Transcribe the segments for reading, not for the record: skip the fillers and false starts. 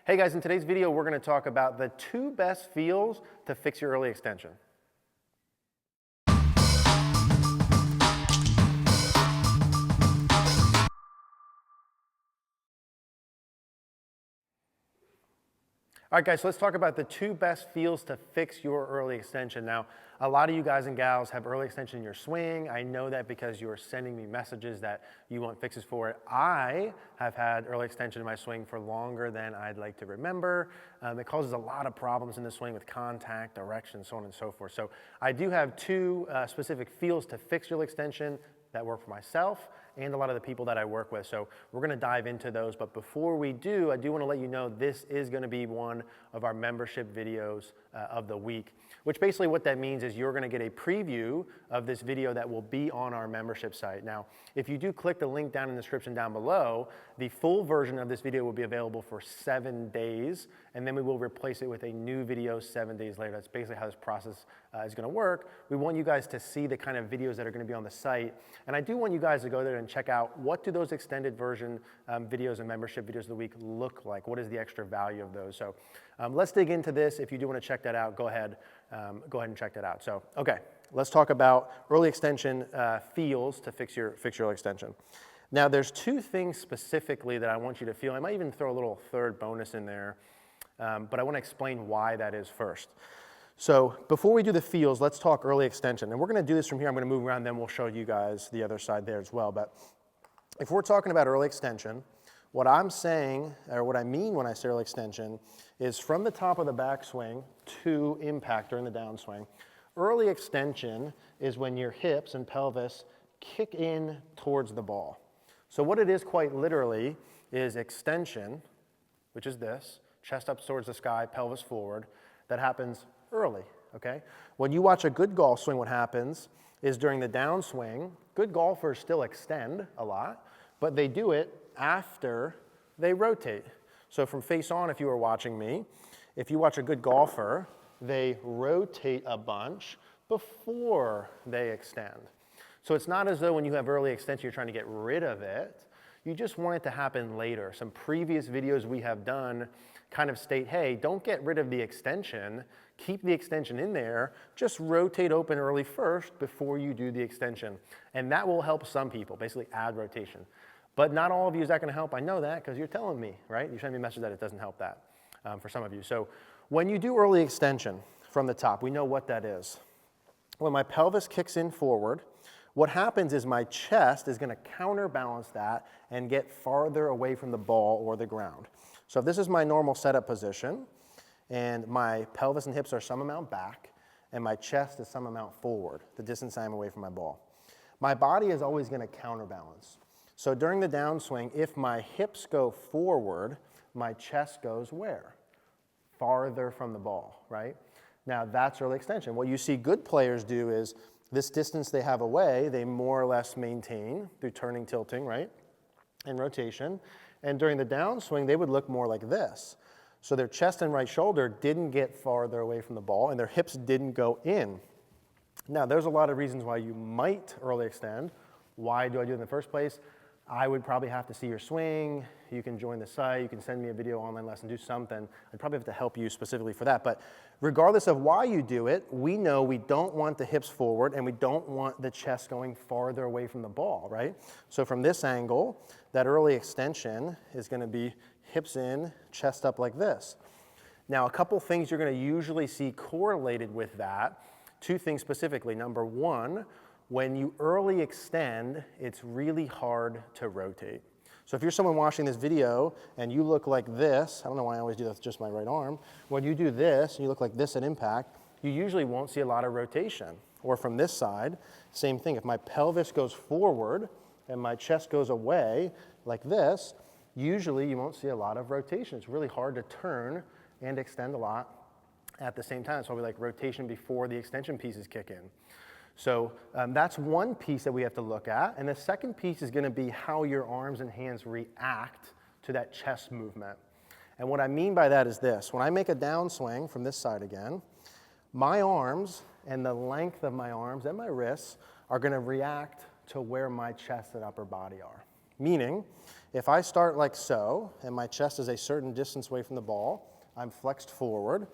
Hey guys, in today's video, we're going to talk about the 2 best feels to fix your early extension. All right, guys, so let's talk about the 2 best feels to fix your early extension. Now, a lot of you guys and gals have early extension in your swing. I know that because you are sending me messages that you want fixes for it. I have had early extension in my swing for longer than I'd like to remember. It causes a lot of problems in the swing with contact, direction, so on and so forth. So I do have 2 specific feels to fix early extension that work for myself and a lot of the people that I work with. So we're going to dive into those. But before we do, I do want to let you know this is going to be one of our membership videos of the week, which basically what that means is you're going to get a preview of this video that will be on our membership site. Now, if you do click the link down in the description down below, the full version of this video will be available for 7 days, and then we will replace it with a new video 7 days later. That's basically how this process is going to work. We want you guys to see the kind of videos that are going to be on the site, and I do want you guys to go there and check out what do those extended version videos and membership videos of the week look like. What is the extra value of those? So let's dig into this. If you do want to check that out, go ahead and check that out. So, okay, let's talk about early extension feels to fix your early extension. Now, there's 2 things specifically that I want you to feel. I might even throw a little third bonus in there, but I want to explain why that is first. So before we do the feels, let's talk early extension. And we're going to do this from here. I'm going to move around, then we'll show you guys the other side there as well. But if we're talking about early extension, what I'm saying, or what I mean when I say early extension, is from the top of the backswing to impact during the downswing. Early extension is when your hips and pelvis kick in towards the ball. So what it is quite literally is extension, which is this, chest up towards the sky, pelvis forward. That happens early, okay? When you watch a good golf swing, what happens is during the downswing, good golfers still extend a lot, but they do it after they rotate. So from face on, if you were watching me, if you watch a good golfer, they rotate a bunch before they extend. So it's not as though when you have early extension, you're trying to get rid of it. You just want it to happen later. Some previous videos we have done kind of state, hey, don't get rid of the extension. Keep the extension in there. Just rotate open early first before you do the extension. And that will help some people, basically add rotation. But not all of you is that going to help. I know that because you're telling me, right? You're sending me a message that it doesn't help that for some of you. So when you do early extension from the top, we know what that is. When my pelvis kicks in forward, what happens is my chest is going to counterbalance that and get farther away from the ball or the ground. So if this is my normal setup position, and my pelvis and hips are some amount back, and my chest is some amount forward, the distance I am away from my ball, my body is always going to counterbalance. So during the downswing, if my hips go forward, my chest goes where? Farther from the ball, right? Now that's early extension. What you see good players do is this distance they have away, they more or less maintain through turning, tilting, right? And rotation. And during the downswing, they would look more like this. So their chest and right shoulder didn't get farther away from the ball, and their hips didn't go in. Now, there's a lot of reasons why you might early extend. Why do I do it in the first place? I would probably have to see your swing. You can join the site. You can send me a video online lesson, do something. I'd probably have to help you specifically for that. But regardless of why you do it, we know we don't want the hips forward and we don't want the chest going farther away from the ball, right? So from this angle, that early extension is going to be hips in, chest up like this. Now, a couple things you're going to usually see correlated with that. 2 things specifically. Number 1, when you early extend, it's really hard to rotate. So if you're someone watching this video and you look like this, I don't know why I always do that with just my right arm. When you do this and you look like this at impact, you usually won't see a lot of rotation. Or from this side, same thing. If my pelvis goes forward and my chest goes away like this, usually you won't see a lot of rotation. It's really hard to turn and extend a lot at the same time. So we like rotation before the extension pieces kick in. So that's one piece that we have to look at. And the second piece is going to be how your arms and hands react to that chest movement. And what I mean by that is this. When I make a downswing from this side again, my arms and the length of my arms and my wrists are going to react to where my chest and upper body are. Meaning, If I start like so, and my chest is a certain distance away from the ball, I'm flexed forward,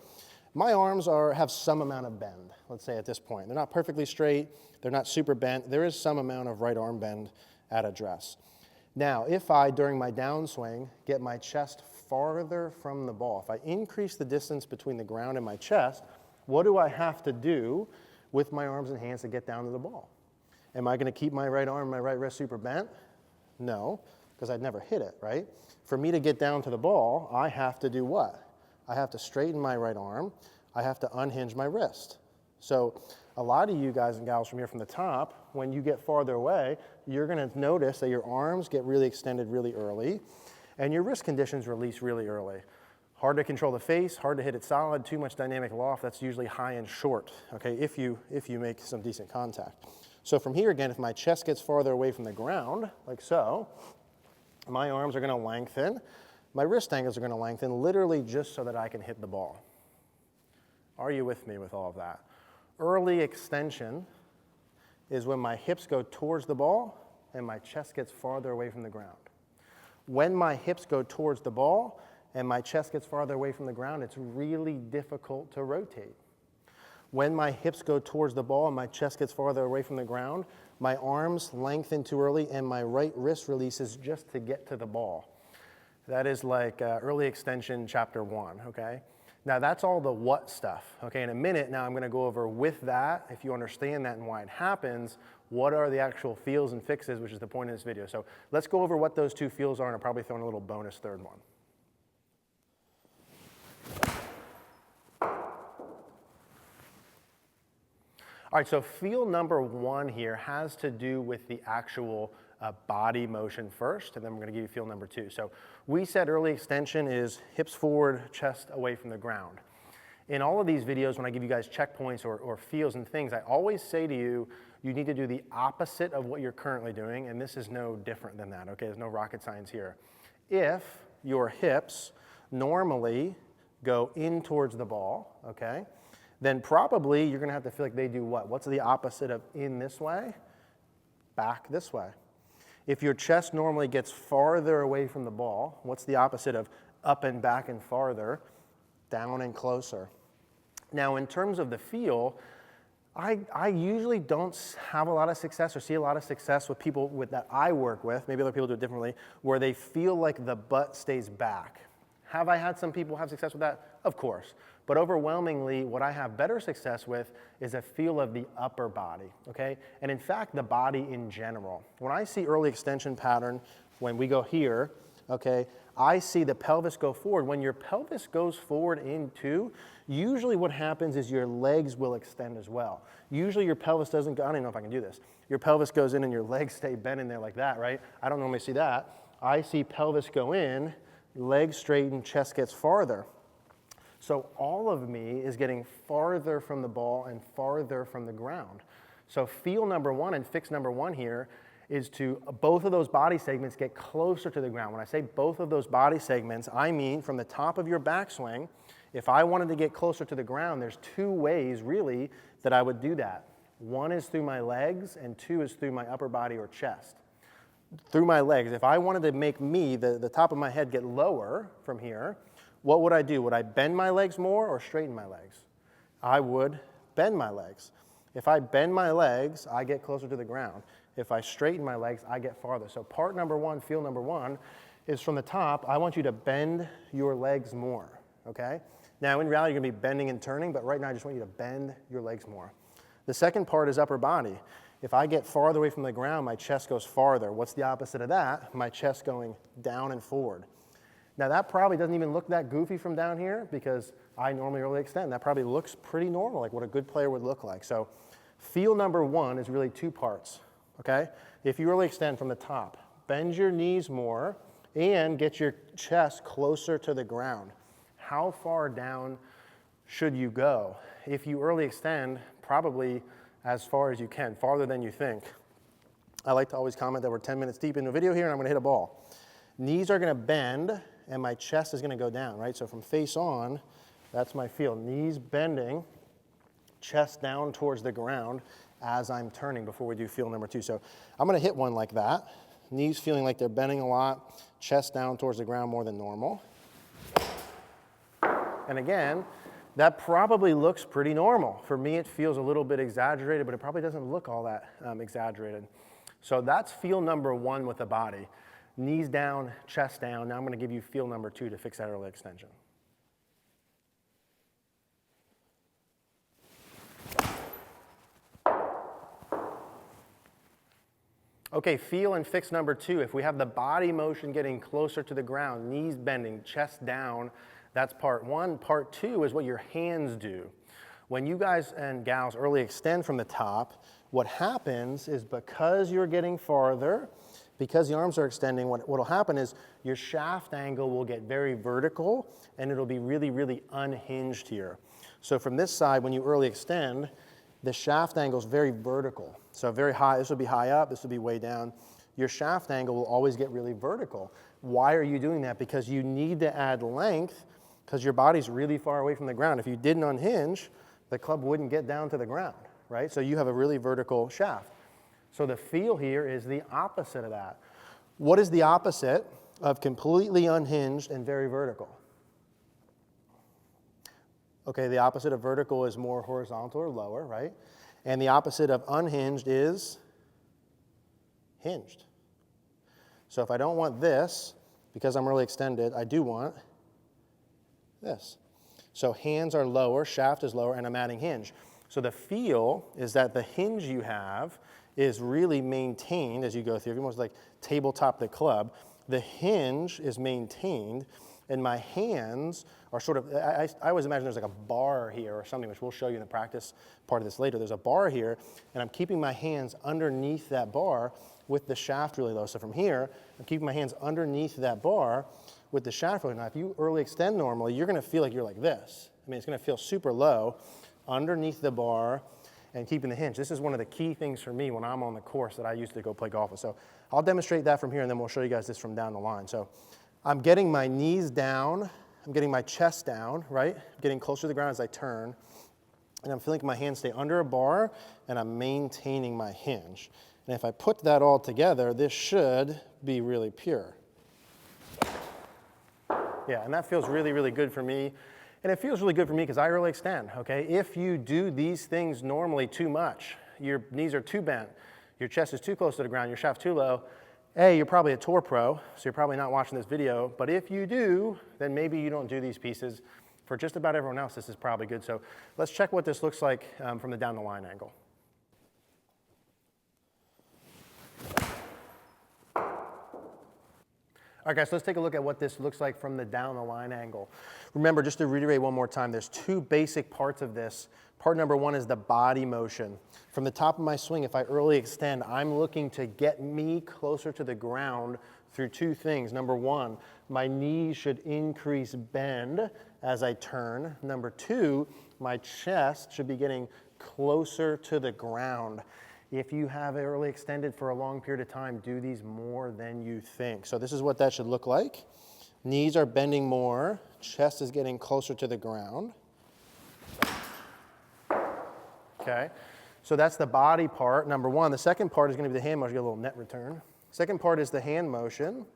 my arms have some amount of bend, let's say at this point. They're not perfectly straight, they're not super bent, there is some amount of right arm bend at address. Now, if I, during my downswing, get my chest farther from the ball, if I increase the distance between the ground and my chest, what do I have to do with my arms and hands to get down to the ball? Am I going to keep my right arm, my right wrist super bent? No, because I'd never hit it, right? For me to get down to the ball, I have to do what? I have to straighten my right arm. I have to unhinge my wrist. So a lot of you guys and gals from here from the top, when you get farther away, you're going to notice that your arms get really extended really early, and your wrist conditions release really early. Hard to control the face, hard to hit it solid, too much dynamic loft, that's usually high and short, okay, if you make some decent contact. So from here again, if my chest gets farther away from the ground, like so, my arms are going to lengthen, my wrist angles are going to lengthen, literally just so that I can hit the ball. Are you with me with all of that? Early extension is when my hips go towards the ball and my chest gets farther away from the ground. When my hips go towards the ball and my chest gets farther away from the ground, it's really difficult to rotate. When my hips go towards the ball and my chest gets farther away from the ground, my arms lengthen too early and my right wrist releases just to get to the ball. That is like early extension chapter 1, okay? Now that's all the what stuff, okay? In a minute now I'm gonna go over with that, if you understand that and why it happens, what are the actual feels and fixes, which is the point of this video. So let's go over what those two feels are, and I'll probably throw in a little bonus third one. All right, so feel number 1 here has to do with the actual body motion first, and then we're going to give you feel number 2. So we said early extension is hips forward, chest away from the ground. In all of these videos, when I give you guys checkpoints or feels and things, I always say to you, you need to do the opposite of what you're currently doing, and this is no different than that, okay? There's no rocket science here. If your hips normally go in towards the ball, okay, then probably you're going to have to feel like they do what? What's the opposite of in this way? Back this way. If your chest normally gets farther away from the ball, what's the opposite of up and back and farther? Down and closer. Now, in terms of the feel, I usually don't have a lot of success or see a lot of success with people that I work with, maybe other people do it differently, where they feel like the butt stays back. Have I had some people have success with that? Of course. But overwhelmingly, what I have better success with is a feel of the upper body, okay? And in fact, the body in general. When I see early extension pattern, when we go here, okay, I see the pelvis go forward. When your pelvis goes forward in two, usually what happens is your legs will extend as well. Usually your pelvis doesn't go, I don't even know if I can do this. Your pelvis goes in and your legs stay bent in there like that, right? I don't normally see that. I see pelvis go in, legs straighten, chest gets farther. So all of me is getting farther from the ball and farther from the ground. So feel number 1 and fix number 1 here is to both of those body segments get closer to the ground. When I say both of those body segments, I mean from the top of your backswing, if I wanted to get closer to the ground, there's 2 ways really that I would do that. 1 is through my legs and 2 is through my upper body or chest. Through my legs, if I wanted to make me, the top of my head get lower from here, what would I do? Would I bend my legs more or straighten my legs? I would bend my legs. If I bend my legs, I get closer to the ground. If I straighten my legs, I get farther. So part number 1, feel number 1, is from the top, I want you to bend your legs more, okay? Now in reality, you're gonna be bending and turning, but right now I just want you to bend your legs more. The second part is upper body. If I get farther away from the ground, my chest goes farther. What's the opposite of that? My chest going down and forward. Now that probably doesn't even look that goofy from down here because I normally early extend. That probably looks pretty normal, like what a good player would look like. So feel number 1 is really 2 parts, okay? If you early extend from the top, bend your knees more and get your chest closer to the ground. How far down should you go? If you early extend, probably as far as you can, farther than you think. I like to always comment that we're 10 minutes deep into a video here and I'm gonna hit a ball. Knees are gonna bend and my chest is gonna go down, right? So from face on, that's my feel. Knees bending, chest down towards the ground as I'm turning before we do feel number 2. So I'm gonna hit one like that. Knees feeling like they're bending a lot, chest down towards the ground more than normal. And again, that probably looks pretty normal. For me, it feels a little bit exaggerated, but it probably doesn't look all that exaggerated. So that's feel number 1 with the body. Knees down, chest down. Now I'm going to give you feel number 2 to fix that early extension. Okay, feel and fix number 2. If we have the body motion getting closer to the ground, knees bending, chest down, that's part 1. Part 2 is what your hands do. When you guys and gals early extend from the top, what happens is because you're getting farther, because the arms are extending, what will happen is your shaft angle will get very vertical and it'll be really, really unhinged here. So from this side, when you early extend, the shaft angle is very vertical. So very high, this will be high up, this will be way down. Your shaft angle will always get really vertical. Why are you doing that? Because you need to add length because your body's really far away from the ground. If you didn't unhinge, the club wouldn't get down to the ground, right? So you have a really vertical shaft. So the feel here is the opposite of that. What is the opposite of completely unhinged and very vertical? Okay, the opposite of vertical is more horizontal or lower, right? And the opposite of unhinged is hinged. So if I don't want this, because I'm really extended, I do want this. So hands are lower, shaft is lower, and I'm adding hinge. So the feel is that the hinge you have is really maintained as you go through, almost like tabletop the club. The hinge is maintained, and my hands are sort of, I always imagine there's like a bar here or something, which we'll show you in the practice part of this later. There's a bar here, and I'm keeping my hands underneath that bar with the shaft really low. So from here, I'm keeping my hands underneath that bar with the shaft really low. Now, if you early extend normally, you're gonna feel like you're like this. I mean, it's gonna feel super low underneath the bar and keeping the hinge. This is one of the key things for me when I'm on the course that I used to go play golf with. So I'll demonstrate that from here, and then we'll show you guys this from down the line. So I'm getting my knees down, I'm getting my chest down, right? I'm getting closer to the ground as I turn, and I'm feeling my hands stay under a bar, and I'm maintaining my hinge. And if I put that all together, this should be really pure. Yeah, and that feels really, really good for me. And it feels really good for me because I early extend, okay? If you do these things normally too much, your knees are too bent, your chest is too close to the ground, your shaft too low, A, you're probably a tour pro, so you're probably not watching this video, but if you do, then maybe you don't do these pieces. For just about everyone else, this is probably good. So let's check what this looks like from the down the line angle. All right, guys, so let's take a look at what this looks like from the down the line angle. Remember, just to reiterate one more time, there's 2 basic parts of this. Part number 1 is the body motion. From the top of my swing, if I early extend, I'm looking to get me closer to the ground through 2 things. Number 1, my knees should increase bend as I turn. Number 2, my chest should be getting closer to the ground. If you have early extended for a long period of time, do these more than you think. So this is what that should look like. Knees are bending more, chest is getting closer to the ground. Okay, so that's the body part, number 1. The second part is going to be the hand motion. Get a little net return. Second part is the hand motion,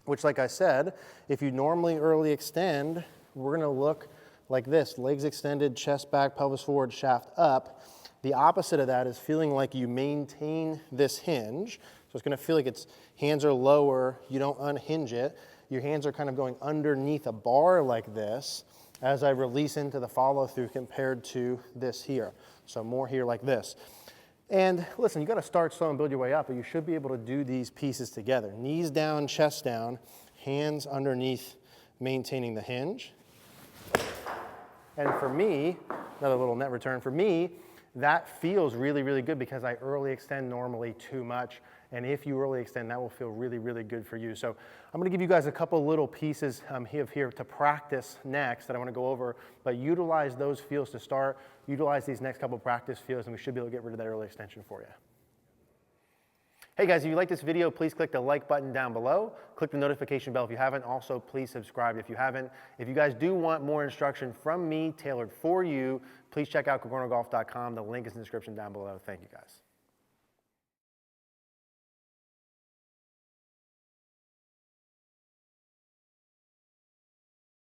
which, like I said, if you normally early extend, we're going to look like this. Legs extended, chest back, pelvis forward, shaft up. The opposite of that is feeling like you maintain this hinge. So it's going to feel like it's hands are lower, you don't unhinge it. Your hands are kind of going underneath a bar like this as I release into the follow through compared to this here. So more here like this. And listen, you got to start slow and build your way up, but you should be able to do these pieces together. Knees down, chest down, hands underneath, maintaining the hinge. And for me, another little net return for me, that feels really, really good because I early extend normally too much. And if you early extend, that will feel really, really good for you. So I'm going to give you guys a couple little pieces here to practice next that I want to go over. But utilize those feels to start. Utilize these next couple practice feels, and we should be able to get rid of that early extension for you. Hey guys, if you like this video, please click the like button down below. Click the notification bell if you haven't. Also, please subscribe if you haven't. If you guys do want more instruction from me tailored for you, please check out cogornogolf.com. The link is in the description down below. Thank you guys.